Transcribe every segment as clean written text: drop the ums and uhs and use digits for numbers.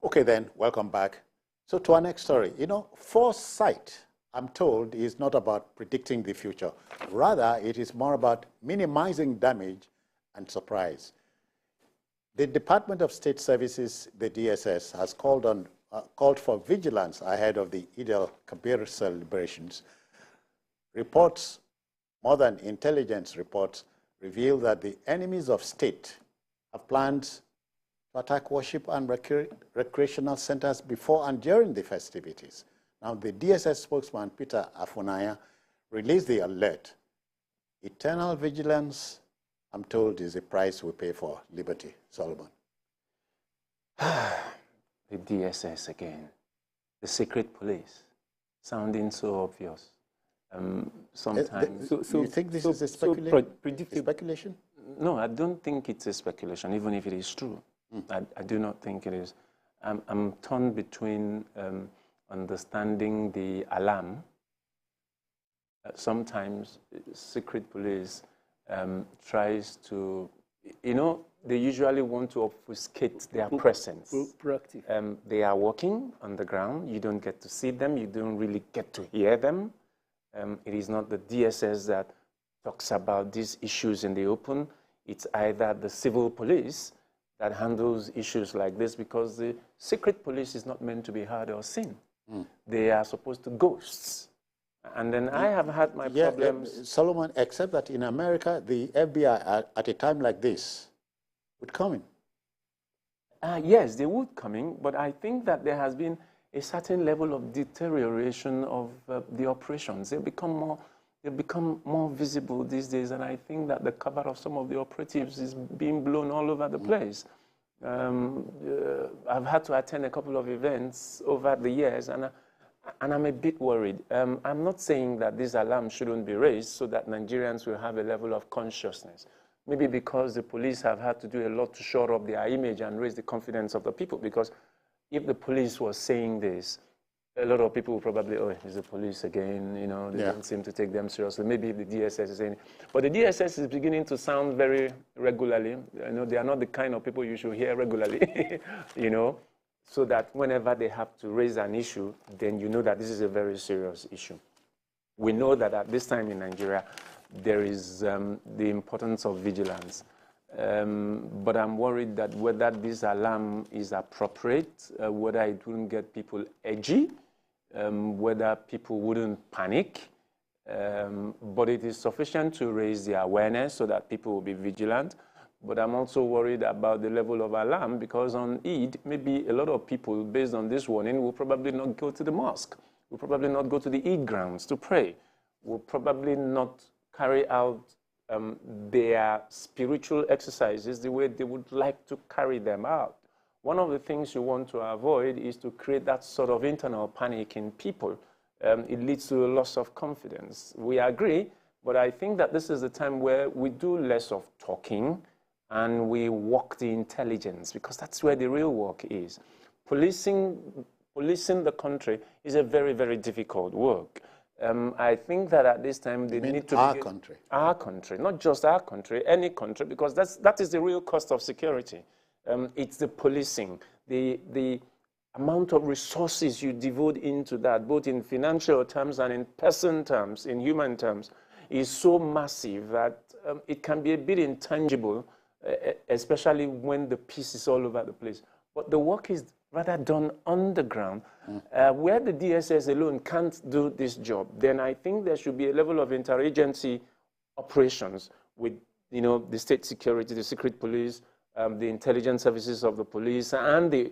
Okay then, welcome back. So to our next story, foresight, I'm told, is not about predicting the future. Rather, it is more about minimizing damage and surprise. The Department of State Services, the DSS, has called for vigilance ahead of the Eid-El-Kabir celebrations. Reports, more than intelligence reports, reveal that the enemies of state have plans to attack worship and recreational centers before and during the festivities. Now, the DSS spokesman, Peter Afunnaya, released the alert. Eternal vigilance, I'm told, is the price we pay for liberty. Solomon. The DSS again. The secret police, sounding so obvious. Sometimes. You think this is a speculation? No, I don't think it's a speculation, even if it is true. I do not think it is. I'm torn between understanding the alarm. Sometimes secret police tries to, they usually want to obfuscate their presence. Proactive. They are walking on the ground. You don't get to see them. You don't really get to hear them. It is not the DSS that talks about these issues in the open. It's either the civil police that handles issues like this, because the secret police is not meant to be heard or seen. They are supposed to ghosts. And then I have had my problems. Solomon, except that in America, the FBI at a time like this would come in. Yes, they would come in, but I think that there has been a certain level of deterioration of the operations. They've become more visible these days, and I think that the cover of some of the operatives is being blown all over the place. I've had to attend a couple of events over the years, and I'm a bit worried. I'm not saying that this alarm shouldn't be raised so that Nigerians will have a level of consciousness. Maybe because the police have had to do a lot to shore up their image and raise the confidence of the people, because if the police was saying this, a lot of people will probably, oh, it's the police again, they don't seem to take them seriously. Maybe the DSS is saying, but the DSS is beginning to sound very regularly. They are not the kind of people you should hear regularly, so that whenever they have to raise an issue, then you know that this is a very serious issue. We know that at this time in Nigeria, there is the importance of vigilance. But I'm worried that whether this alarm is appropriate, whether it wouldn't get people edgy, whether people wouldn't panic, but it is sufficient to raise the awareness so that people will be vigilant. But I'm also worried about the level of alarm, because on Eid, maybe a lot of people, based on this warning, will probably not go to the mosque, will probably not go to the Eid grounds to pray, will probably not carry out their spiritual exercises the way they would like to carry them out. One of the things you want to avoid is to create that sort of internal panic in people. It leads to a loss of confidence. We agree, but I think that this is the time where we do less of talking and we work the intelligence, because that's where the real work is. Policing the country is a very, very difficult work. I think that at this time they need to our country, not just our country, any country, because that is the real cost of security. It's the policing, the amount of resources you devote into that, both in financial terms and in person terms, in human terms, is so massive that it can be a bit intangible, especially when the peace is all over the place. But the work is rather done on the ground, where the DSS alone can't do this job. Then I think there should be a level of interagency operations with, the state security, the secret police, the intelligence services of the police, and the,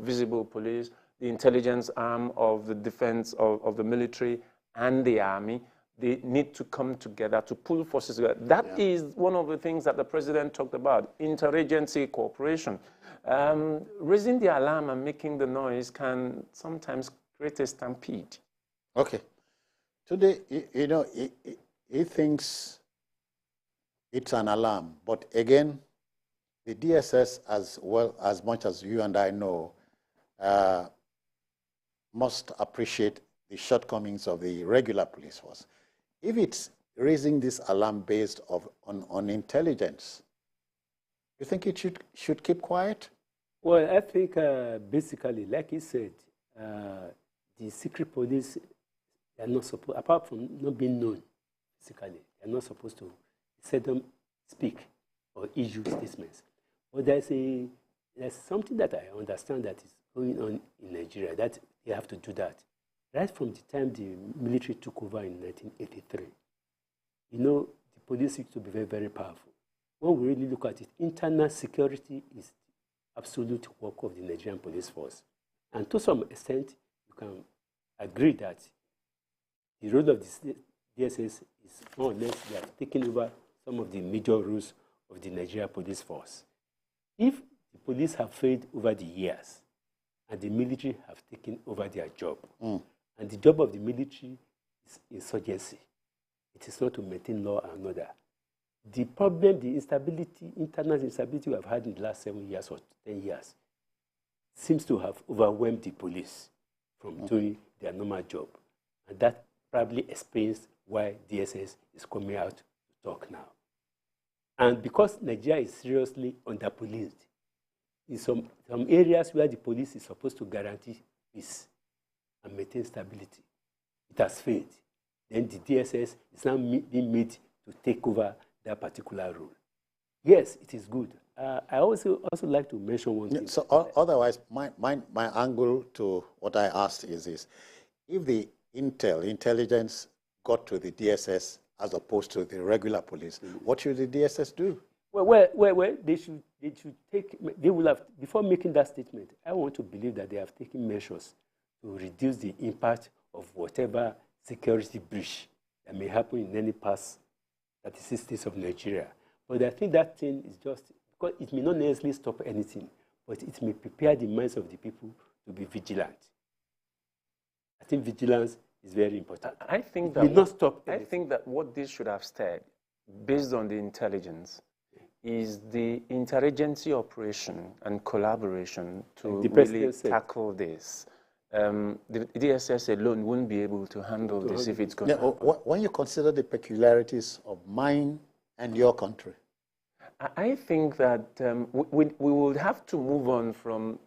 visible police, the intelligence arm of the defense of the military and the army. They need to come together to pull forces together. That is one of the things that the president talked about, interagency cooperation. Raising the alarm and making the noise can sometimes create a stampede. Okay. Today, he thinks it's an alarm, but again, the DSS, as well as much as you and I know, must appreciate the shortcomings of the regular police force. If it's raising this alarm based on intelligence, you think it should keep quiet? Well, I think basically, like he said, the secret police, they are not supposed, apart from not being known physically, they are not supposed to seldom speak or issue statements. But there's something that I understand that is going on in Nigeria, that they have to do that. Right from the time the military took over in 1983, you know, the police used to be very, very powerful. When we really look at it, internal security is the absolute work of the Nigerian police force. And to some extent, you can agree that the role of the DSS is more or less they have taken over some of the major roles of the Nigerian police force. If the police have failed over the years, and the military have taken over their job, and the job of the military is insurgency, it is not to maintain law and order. The problem, the instability, internal instability we have had in the last 7 years or 10 years, seems to have overwhelmed the police from doing their normal job. And that probably explains why DSS is coming out to talk now. And because Nigeria is seriously underpoliced, in some areas where the police is supposed to guarantee peace and maintain stability, it has failed. Then the DSS is now being made to take over that particular role. Yes, it is good. I also like to mention one thing. So otherwise, my angle to what I asked is this. If the intelligence got to the DSS as opposed to the regular police, what should the DSS do? Well, they should take, they will have, before making that statement, I want to believe that they have taken measures to reduce the impact of whatever security breach that may happen in any past 36 states of Nigeria. But I think that thing is just, because it may not necessarily stop anything, but it may prepare the minds of the people to be vigilant. I think vigilance is very important. I think that not stop anything. I think that what this should have said, based on the intelligence, is the interagency operation and collaboration to really tackle this. The DSS alone wouldn't be able to handle this if it's going to happen. When you consider the peculiarities of mine and your country? I think that we will have to move on from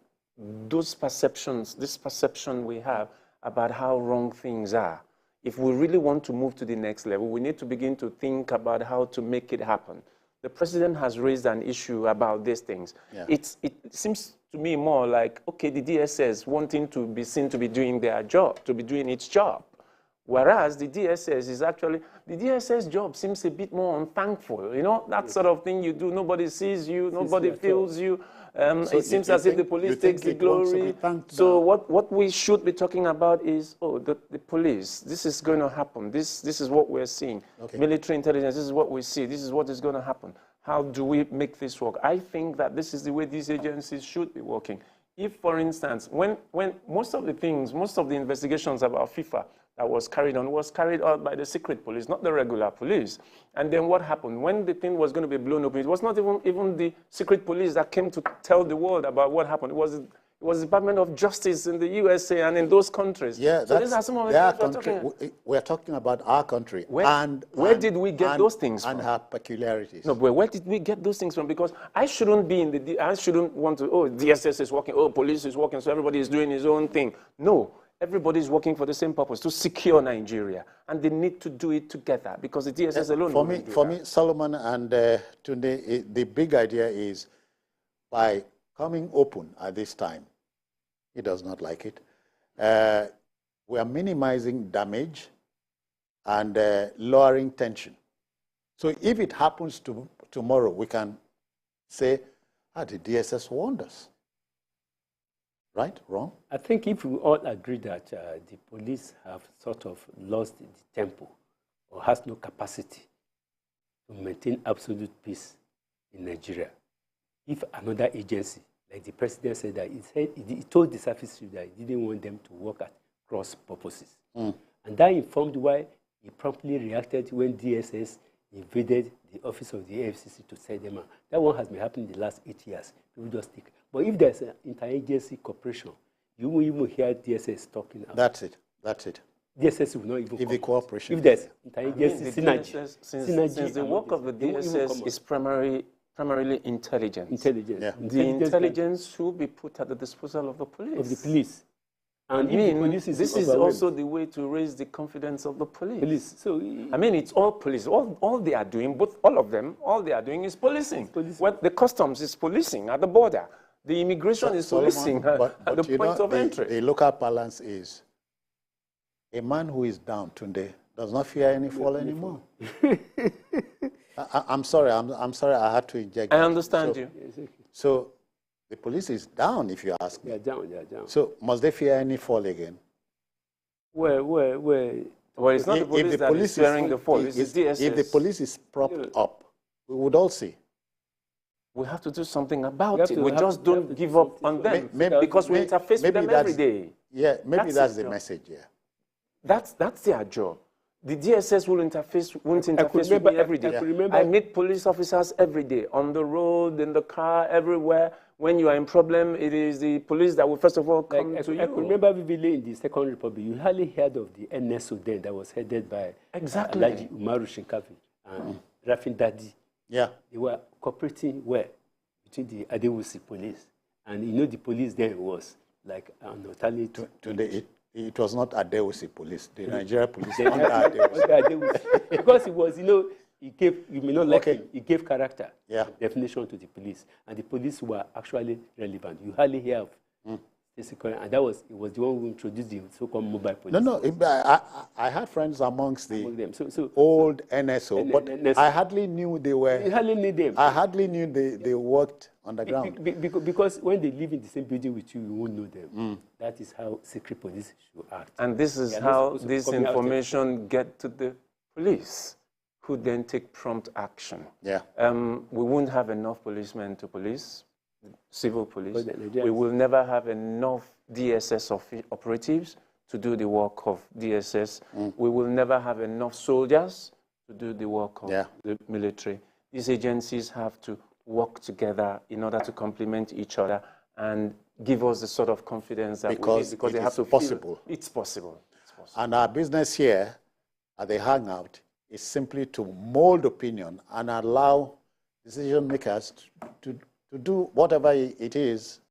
those perceptions, this perception we have about how wrong things are. If we really want to move to the next level, we need to begin to think about how to make it happen. The president has raised an issue about these things. Yeah. It seems to me more like, okay, the DSS wanting to be seen to be doing their job, to be doing its job. Whereas the DSS is actually, the DSS job seems a bit more unthankful. You know, that sort of thing you do, nobody sees you, nobody feels you. So it seems as if the police takes the glory. So what we should be talking about is, the police, this is going to happen. This is what we're seeing. Okay. Military intelligence, this is what we see. This is what is going to happen. How do we make this work? I think that this is the way these agencies should be working. If, for instance, when most of the investigations about FIFA that was carried out by the secret police, not the regular police. And then what happened? When the thing was going to be blown open, it was not even the secret police that came to tell the world about what happened. It was the Department of Justice in the USA and in those countries. Yeah, so these are some of the things we're talking about our country. Where did we get those things from? And her peculiarities. No, but where did we get those things from? Because I shouldn't be I shouldn't want to, DSS is working, police is working, so everybody is doing his own thing. No. Everybody is working for the same purpose, to secure Nigeria. And they need to do it together because the DSS alone For me, Solomon and Tunde, the big idea is by coming open at this time, he does not like it, we are minimizing damage and lowering tension. So if it happens tomorrow, we can say, the DSS warned us. Right? Wrong? I think if we all agree that the police have sort of lost the tempo or has no capacity to maintain absolute peace in Nigeria, if another agency, like the president said that, he told the service chief that he didn't want them to work at cross purposes. And that informed why he promptly reacted when DSS invaded the office of the AFCC to set them out. That one has been happening in the last 8 years. People just take. But if there's an interagency cooperation, you will even hear DSS talking about. That's it. That's it. DSS will not even. If the cooperation. If there's interagency synergy. Since the work of the DSS is primarily intelligence. Intelligence. Yeah. The intelligence should be put at the disposal of the police. Of the police. And if the police is this is also the way to raise the confidence of the police. So, I mean, it's all police. All they are doing, both all of them, all they are doing is policing. What the customs is policing at the border. The immigration is policing at the point of entry. The local balance is a man who is down today does not fear any fall anymore. I'm sorry. I'm sorry. I had to inject. I understand you. So the police is down, if you ask me. They are down. So must they fear any fall again? Well, it's not the police that is fearing the fall. It's the DSS. If the police is propped up, we would all see. We have to do something about it. We just don't give up on them because we interface with them every day. Yeah, maybe that's the message. Yeah, that's their job. The DSS won't interface with me every day. I meet police officers every day, on the road, in the car, everywhere. When you are in problem, it is the police that will first of all come to you. I remember vividly in the Second Republic, you hardly heard of the NSO then that was headed by Alhaji Umaru Shinkafi and Rafin Dadi. Yeah. They were cooperating well between the Adewusi police. And you know the police then was like an alternative. Today, it was not Adewusi police, the Nigeria police under Adewusi. Because it was, he gave, you may not like him, he gave character, definition to the police. And the police were actually relevant. You hardly hear of and it was the one who introduced the so-called mobile police. No, I had friends amongst the old NSO, but NSO. I hardly knew they were. You hardly knew them. I hardly knew they worked on the ground. Because when they live in the same building with you, you won't know them. That is how secret police should act. And this is how this information gets to the police, who then take prompt action. Yeah. We won't have enough policemen to police. Civil police. We will never have enough DSS operatives to do the work of DSS. We will never have enough soldiers to do the work of the military. These agencies have to work together in order to complement each other and give us the sort of confidence that we need, because they have to feel it's possible. And our business here at the Hangout is simply to mold opinion and allow decision makers to do whatever it is